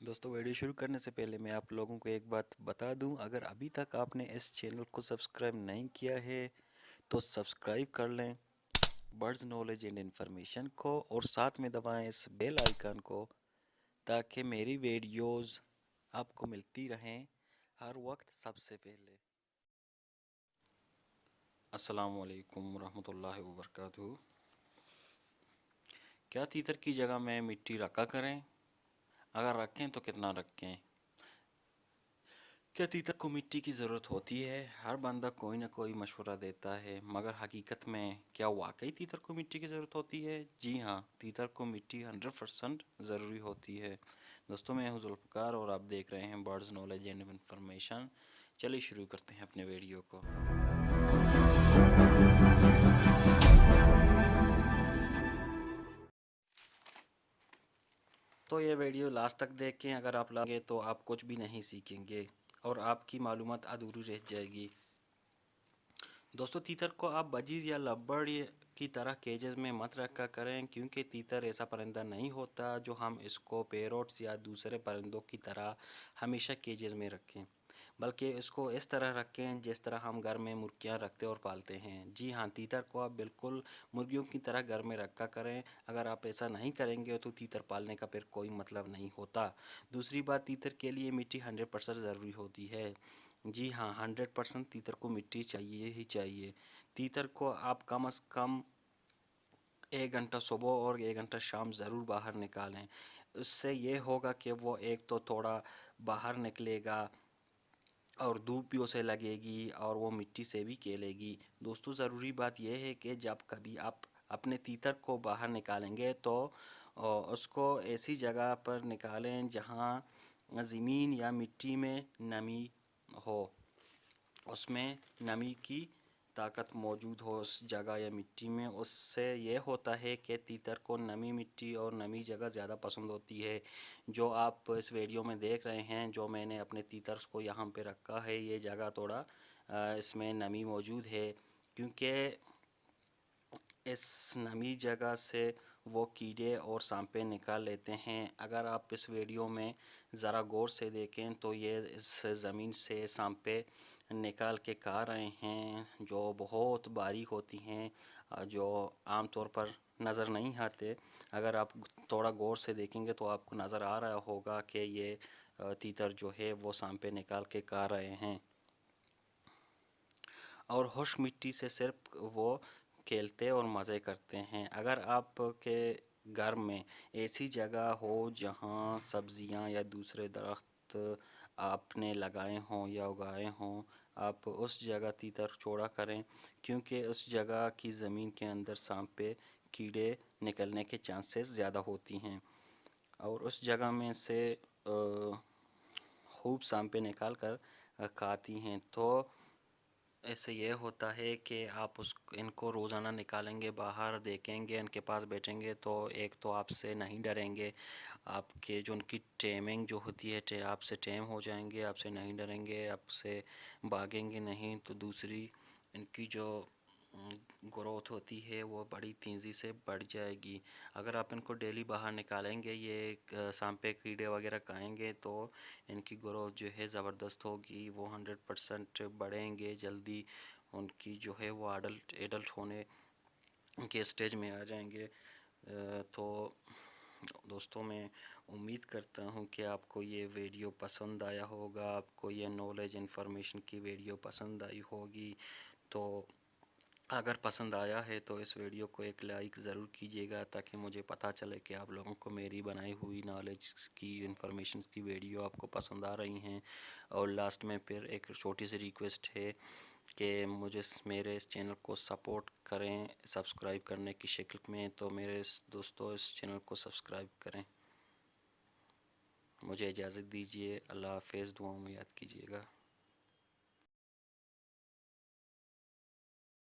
دوستوں ویڈیو شروع کرنے سے پہلے میں آپ لوگوں کو ایک بات بتا دوں، اگر ابھی تک آپ نے اس چینل کو سبسکرائب نہیں کیا ہے تو سبسکرائب کر لیں برڈز نالج اینڈ انفارمیشن کو، اور ساتھ میں دبائیں اس بیل آئیکن کو تاکہ میری ویڈیوز آپ کو ملتی رہیں ہر وقت سب سے پہلے۔ السلام علیکم ورحمۃ اللہ وبرکاتہ۔ کیا تیتر کی جگہ میں مٹی رکھا کریں؟ اگر رکھیں تو کتنا رکھیں؟ کیا تیتر کو مٹی کی ضرورت ہوتی ہے؟ ہر بندہ کوئی نہ کوئی مشورہ دیتا ہے، مگر حقیقت میں کیا واقعی تیتر کو مٹی کی ضرورت ہوتی ہے؟ جی ہاں، تیتر کو مٹی 100% ضروری ہوتی ہے۔ دوستوں میں ہوں ذوالفقار اور آپ دیکھ رہے ہیں برڈز نالج اینڈ انفارمیشن۔ چلیے شروع کرتے ہیں اپنے ویڈیو کو۔ تو یہ ویڈیو لاسٹ تک دیکھیں، اگر آپ لگے تو آپ کچھ بھی نہیں سیکھیں گے اور آپ کی معلومات ادھوری رہ جائے گی۔ دوستو تیتر کو آپ بجیز یا لبڑ کی طرح کیجز میں مت رکھا کریں، کیونکہ تیتر ایسا پرندہ نہیں ہوتا جو ہم اس کو پیروٹس یا دوسرے پرندوں کی طرح ہمیشہ کیجز میں رکھیں، بلکہ اس کو اس طرح رکھیں جس طرح ہم گھر میں مرغیاں رکھتے اور پالتے ہیں۔ جی ہاں، تیتر کو آپ بالکل مرغیوں کی طرح گھر میں رکھا کریں۔ اگر آپ ایسا نہیں کریں گے تو تیتر پالنے کا پھر کوئی مطلب نہیں ہوتا۔ دوسری بات، تیتر کے لیے مٹی 100% ضروری ہوتی ہے۔ جی ہاں، 100% تیتر کو مٹی چاہیے ہی چاہیے۔ تیتر کو آپ کم از کم 1 گھنٹہ صبح اور 1 گھنٹہ شام ضرور باہر نکالیں۔ اس سے یہ ہوگا کہ وہ ایک تو تھوڑا باہر نکلے گا اور دھوپ بھی اسے لگے گی اور وہ مٹی سے بھی کھیلے گی۔ دوستو ضروری بات یہ ہے کہ جب کبھی آپ اپنے تیتر کو باہر نکالیں گے تو اس کو ایسی جگہ پر نکالیں جہاں زمین یا مٹی میں نمی ہو، اس میں نمی کی طاقت موجود ہو اس جگہ یا مٹی میں۔ اس سے یہ ہوتا ہے کہ تیتر کو نمی مٹی اور نمی جگہ زیادہ پسند ہوتی ہے۔ جو آپ اس ویڈیو میں دیکھ رہے ہیں، جو میں نے اپنے تیتر کو یہاں پہ رکھا ہے، یہ جگہ تھوڑا اس میں نمی موجود ہے، کیونکہ اس نمی جگہ سے وہ کیڑے اور سانپے نکال لیتے ہیں۔ اگر آپ اس ویڈیو میں ذرا غور سے دیکھیں تو یہ اس زمین سے سانپے نکال کے کھا رہے ہیں، جو بہت باریک ہوتی ہیں، جو عام طور پر نظر نہیں آتے۔ اگر آپ تھوڑا غور سے دیکھیں گے تو آپ کو نظر آ رہا ہوگا کہ یہ تیتر جو ہے وہ سانپے نکال کے کھا رہے ہیں، اور خشک مٹی سے صرف وہ کھیلتے اور مزے کرتے ہیں۔ اگر آپ کے گھر میں ایسی جگہ ہو جہاں سبزیاں یا دوسرے درخت آپ نے لگائے ہوں یا اگائے ہوں، آپ اس جگہ تیتر چھوڑا کریں، کیونکہ اس جگہ کی زمین کے اندر سانپے کیڑے نکلنے کے چانسز زیادہ ہوتی ہیں، اور اس جگہ میں سے خوب سانپے نکال کر کھاتی ہیں۔ تو ایسے یہ ہوتا ہے کہ آپ ان کو روزانہ نکالیں گے، باہر دیکھیں گے، ان کے پاس بیٹھیں گے تو ایک تو آپ سے نہیں ڈریں گے، آپ کے جو ان کی ٹیمنگ جو ہوتی ہے آپ سے ٹیم ہو جائیں گے، آپ سے نہیں ڈریں گے، آپ سے بھاگیں گے نہیں۔ تو دوسری، ان کی جو گروتھ ہوتی ہے وہ بڑی تیزی سے بڑھ جائے گی۔ اگر آپ ان کو ڈیلی باہر نکالیں گے، یہ سانپے کیڑے وغیرہ کھائیں گے، تو ان کی گروتھ جو ہے زبردست ہوگی، وہ 100% بڑھیں گے، جلدی ان کی جو ہے وہ ایڈلٹ ہونے کے سٹیج میں آ جائیں گے۔ تو دوستوں میں امید کرتا ہوں کہ آپ کو یہ ویڈیو پسند آیا ہوگا، آپ کو یہ نالج انفارمیشن کی ویڈیو پسند آئی ہوگی۔ تو اگر پسند آیا ہے تو اس ویڈیو کو ایک لائک ضرور کیجیے گا، تاکہ مجھے پتہ چلے کہ آپ لوگوں کو میری بنائی ہوئی نالج کی انفارمیشن کی ویڈیو آپ کو پسند آ رہی ہیں۔ اور لاسٹ میں پھر ایک چھوٹی سی ریکویسٹ ہے کہ میرے اس چینل کو سپورٹ کریں سبسکرائب کرنے کی شکل میں۔ تو میرے دوستوں اس چینل کو سبسکرائب کریں۔ مجھے اجازت دیجیے، اللہ حافظ، دعاؤں میں یاد کیجیے گا۔